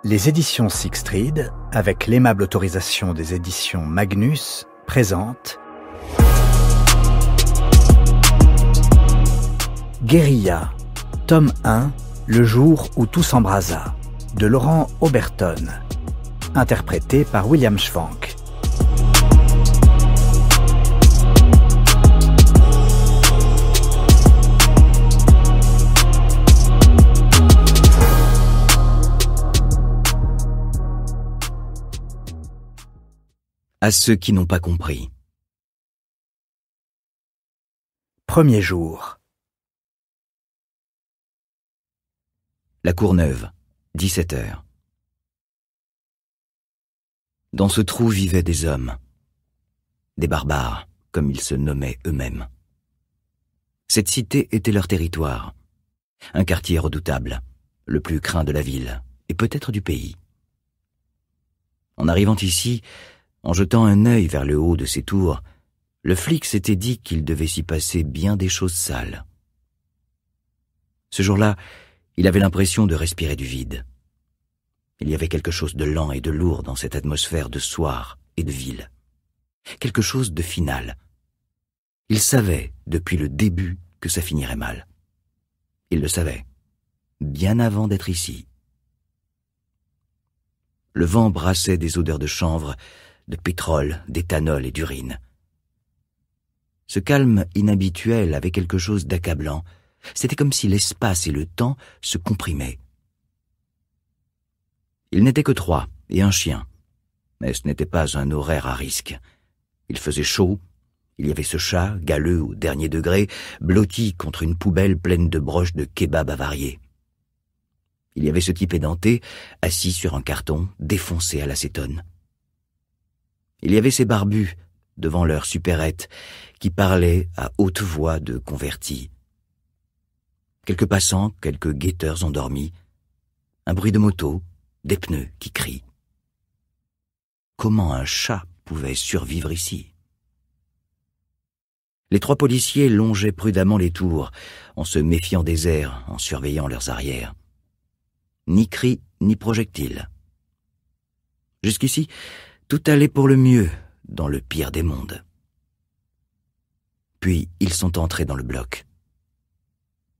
Les éditions Sixtreed, avec l'aimable autorisation des éditions Magnus, présentent Guérilla, tome 1, Le jour où tout s'embrasa, de Laurent Oberton, interprété par William Schwank. À ceux qui n'ont pas compris. Premier jour. La Courneuve, 17 heures. Dans ce trou vivaient des hommes, des barbares, comme ils se nommaient eux-mêmes. Cette cité était leur territoire, un quartier redoutable, le plus craint de la ville, et peut-être du pays. En arrivant ici, en jetant un œil vers le haut de ces tours, le flic s'était dit qu'il devait s'y passer bien des choses sales. Ce jour-là, il avait l'impression de respirer du vide. Il y avait quelque chose de lent et de lourd dans cette atmosphère de soir et de ville. Quelque chose de final. Il savait, depuis le début, que ça finirait mal. Il le savait, bien avant d'être ici. Le vent brassait des odeurs de chanvre, de pétrole, d'éthanol et d'urine. Ce calme inhabituel avait quelque chose d'accablant. C'était comme si l'espace et le temps se comprimaient. Ils n'étaient que 3 et un chien, mais ce n'était pas un horaire à risque. Il faisait chaud, il y avait ce chat, galeux au dernier degré, blotti contre une poubelle pleine de broches de kebab avariés. Il y avait ce type édenté, assis sur un carton, défoncé à l'acétone. Il y avait ces barbus, devant leur supérette, qui parlaient à haute voix de convertis. Quelques passants, quelques guetteurs endormis, un bruit de moto, des pneus qui crient. Comment un chat pouvait survivre ici? Les 3 policiers longeaient prudemment les tours, en se méfiant des airs, en surveillant leurs arrières. Ni cris, ni projectiles. Jusqu'ici, tout allait pour le mieux, dans le pire des mondes. Puis ils sont entrés dans le bloc.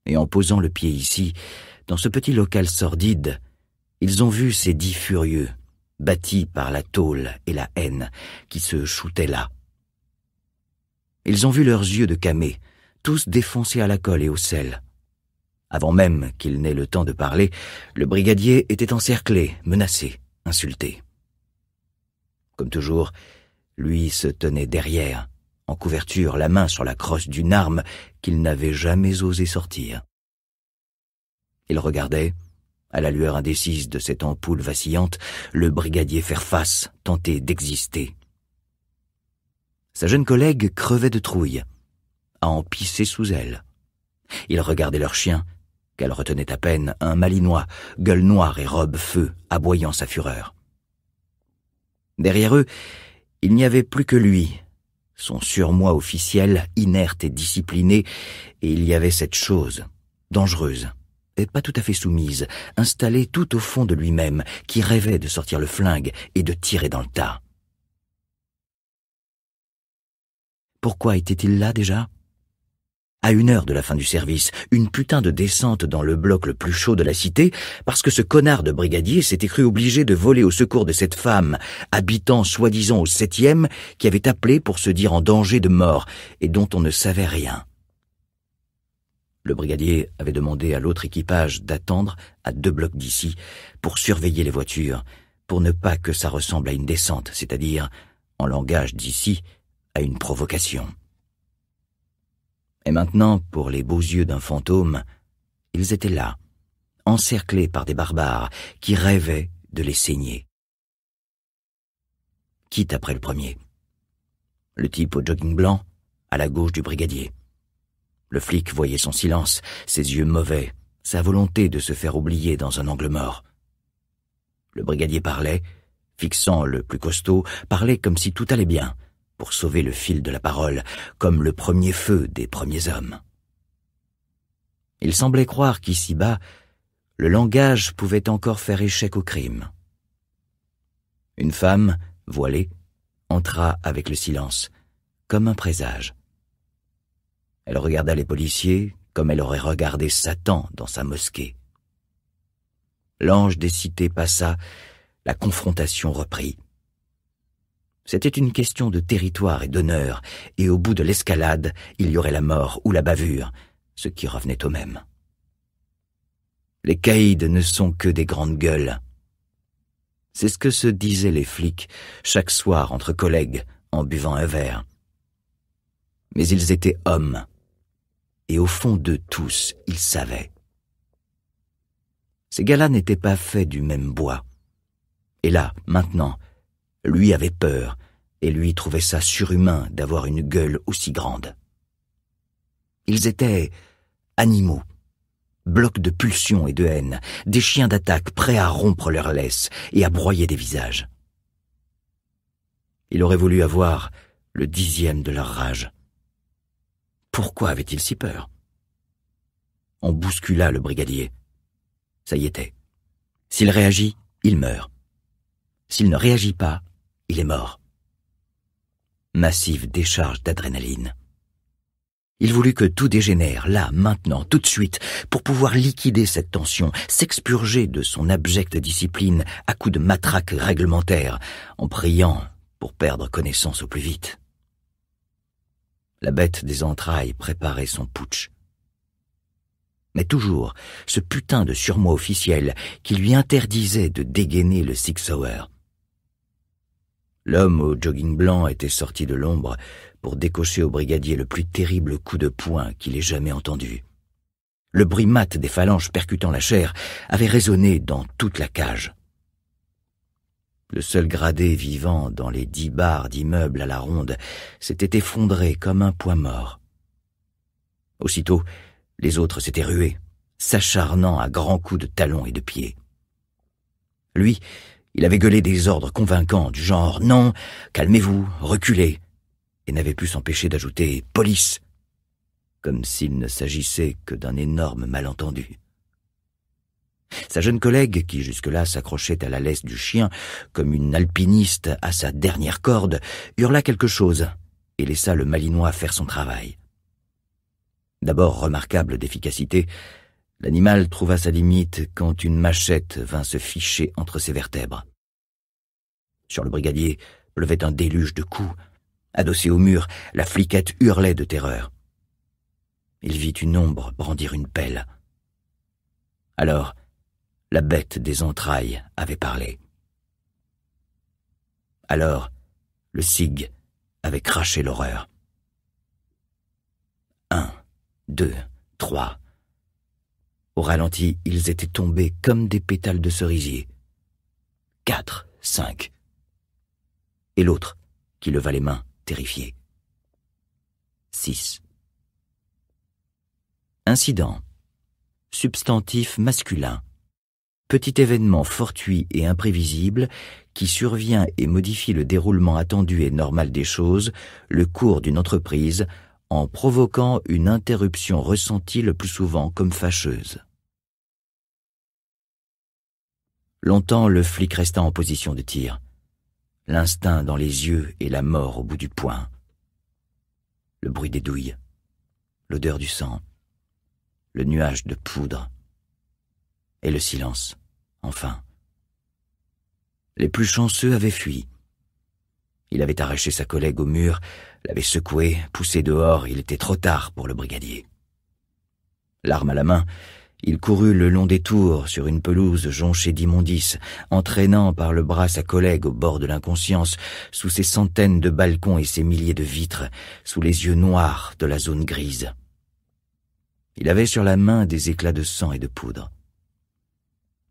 Et en posant le pied ici, dans ce petit local sordide, ils ont vu ces 10 furieux, bâtis par la tôle et la haine, qui se shootaient là. Ils ont vu leurs yeux de camé, tous défoncés à la colle et au sel. Avant même qu'ils n'aient le temps de parler, le brigadier était encerclé, menacé, insulté. Comme toujours, lui se tenait derrière, en couverture, la main sur la crosse d'une arme qu'il n'avait jamais osé sortir. Il regardait, à la lueur indécise de cette ampoule vacillante, le brigadier faire face, tenter d'exister. Sa jeune collègue crevait de trouille, à en pisser sous elle. Il regardait leur chien, qu'elle retenait à peine, un malinois, gueule noire et robe feu, aboyant sa fureur. Derrière eux, il n'y avait plus que lui, son surmoi officiel, inerte et discipliné, et il y avait cette chose, dangereuse, et pas tout à fait soumise, installée tout au fond de lui-même, qui rêvait de sortir le flingue et de tirer dans le tas. Pourquoi était-il là déjà? À 1 heure de la fin du service, une putain de descente dans le bloc le plus chaud de la cité, parce que ce connard de brigadier s'était cru obligé de voler au secours de cette femme, habitant soi-disant au 7e, qui avait appelé pour se dire en danger de mort, et dont on ne savait rien. Le brigadier avait demandé à l'autre équipage d'attendre à 2 blocs d'ici, pour surveiller les voitures, pour ne pas que ça ressemble à une descente, c'est-à-dire, en langage d'ici, à une provocation. Et maintenant, pour les beaux yeux d'un fantôme, ils étaient là, encerclés par des barbares qui rêvaient de les saigner. Quitte après le premier. Le type au jogging blanc, à la gauche du brigadier. Le flic voyait son silence, ses yeux mauvais, sa volonté de se faire oublier dans un angle mort. Le brigadier parlait, fixant le plus costaud, parlait comme si tout allait bien, pour sauver le fil de la parole, comme le premier feu des premiers hommes. Il semblait croire qu'ici-bas, le langage pouvait encore faire échec au crime, Une femme, voilée, entra avec le silence, comme un présage. Elle regarda les policiers comme elle aurait regardé Satan dans sa mosquée. L'ange des cités passa, la confrontation reprit. C'était une question de territoire et d'honneur, et au bout de l'escalade, il y aurait la mort ou la bavure, ce qui revenait au même. Les caïds ne sont que des grandes gueules. C'est ce que se disaient les flics chaque soir entre collègues en buvant un verre. Mais ils étaient hommes, et au fond d'eux tous, ils savaient. Ces gars-là n'étaient pas faits du même bois. Et là, maintenant, lui avait peur, et lui trouvait ça surhumain d'avoir une gueule aussi grande. Ils étaient animaux, blocs de pulsion et de haine, des chiens d'attaque prêts à rompre leur laisse et à broyer des visages. Il aurait voulu avoir le 10e de leur rage. Pourquoi avait-il si peur? On bouscula le brigadier. Ça y était. S'il réagit, il meurt. S'il ne réagit pas, il est mort. Massive décharge d'adrénaline. Il voulut que tout dégénère, là, maintenant, tout de suite, pour pouvoir liquider cette tension, s'expurger de son abjecte discipline à coups de matraque réglementaire, en priant pour perdre connaissance au plus vite. La bête des entrailles préparait son putsch. Mais toujours, ce putain de surmoi officiel qui lui interdisait de dégainer le Six Hour. L'homme au jogging blanc était sorti de l'ombre pour décocher au brigadier le plus terrible coup de poing qu'il ait jamais entendu. Le bruit mat des phalanges percutant la chair avait résonné dans toute la cage. Le seul gradé vivant dans les 10 barres d'immeubles à la ronde s'était effondré comme un poids mort. Aussitôt, les autres s'étaient rués, s'acharnant à grands coups de talons et de pieds. Lui, il avait gueulé des ordres convaincants du genre « Non, calmez-vous, reculez », et n'avait pu s'empêcher d'ajouter « Police », comme s'il ne s'agissait que d'un énorme malentendu. Sa jeune collègue, qui jusque-là s'accrochait à la laisse du chien comme une alpiniste à sa dernière corde, hurla quelque chose et laissa le Malinois faire son travail. D'abord remarquable d'efficacité, l'animal trouva sa limite quand une machette vint se ficher entre ses vertèbres. Sur le brigadier pleuvait un déluge de coups. Adossé au mur, la fliquette hurlait de terreur. Il vit une ombre brandir une pelle. Alors, la bête des entrailles avait parlé. Alors, le SIG avait craché l'horreur. 1, 2, 3. Au ralenti, ils étaient tombés comme des pétales de cerisier. 4, 5. Et l'autre, qui leva les mains, terrifié. 6. Incident. Substantif masculin. Petit événement fortuit et imprévisible qui survient et modifie le déroulement attendu et normal des choses, le cours d'une entreprise, en provoquant une interruption ressentie le plus souvent comme fâcheuse. Longtemps, le flic resta en position de tir, l'instinct dans les yeux et la mort au bout du poing. Le bruit des douilles, l'odeur du sang, le nuage de poudre, et le silence, enfin. Les plus chanceux avaient fui. Il avait arraché sa collègue au mur, l'avait secoué, poussé dehors, il était trop tard pour le brigadier. L'arme à la main, il courut le long des tours sur une pelouse jonchée d'immondices, entraînant par le bras sa collègue au bord de l'inconscience, sous ses centaines de balcons et ses milliers de vitres, sous les yeux noirs de la zone grise. Il avait sur la main des éclats de sang et de poudre.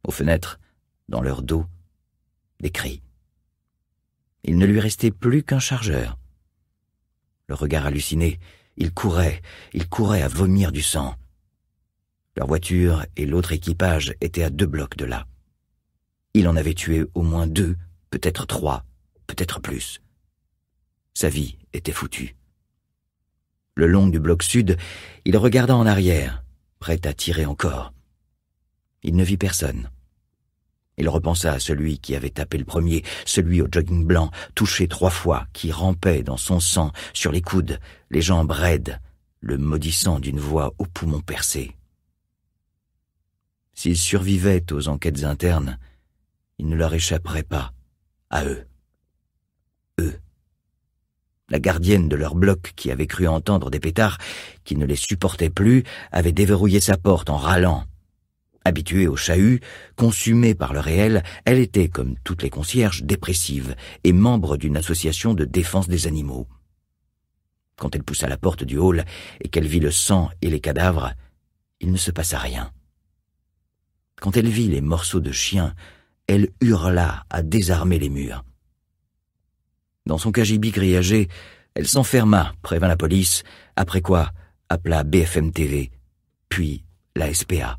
Aux fenêtres, dans leur dos, des cris. Il ne lui restait plus qu'un chargeur. Le regard halluciné, il courait à vomir du sang. Leur voiture et l'autre équipage étaient à 2 blocs de là. Il en avait tué au moins 2, peut-être 3, peut-être plus. Sa vie était foutue. Le long du bloc sud, il regarda en arrière, prêt à tirer encore. Il ne vit personne. Il repensa à celui qui avait tapé le premier, celui au jogging blanc, touché 3 fois, qui rampait dans son sang, sur les coudes, les jambes raides, le maudissant d'une voix aux poumons percés. S'ils survivaient aux enquêtes internes, il ne leur échapperait pas, à eux. Eux. La gardienne de leur bloc, qui avait cru entendre des pétards, qui ne les supportait plus, avait déverrouillé sa porte en râlant. Habituée au chahut, consumée par le réel, elle était, comme toutes les concierges, dépressive et membre d'une association de défense des animaux. Quand elle poussa la porte du hall et qu'elle vit le sang et les cadavres, il ne se passa rien. Quand elle vit les morceaux de chien, elle hurla à désarmer les murs. Dans son cagibi grillagé, elle s'enferma, prévint la police, après quoi appela BFM TV, puis la SPA.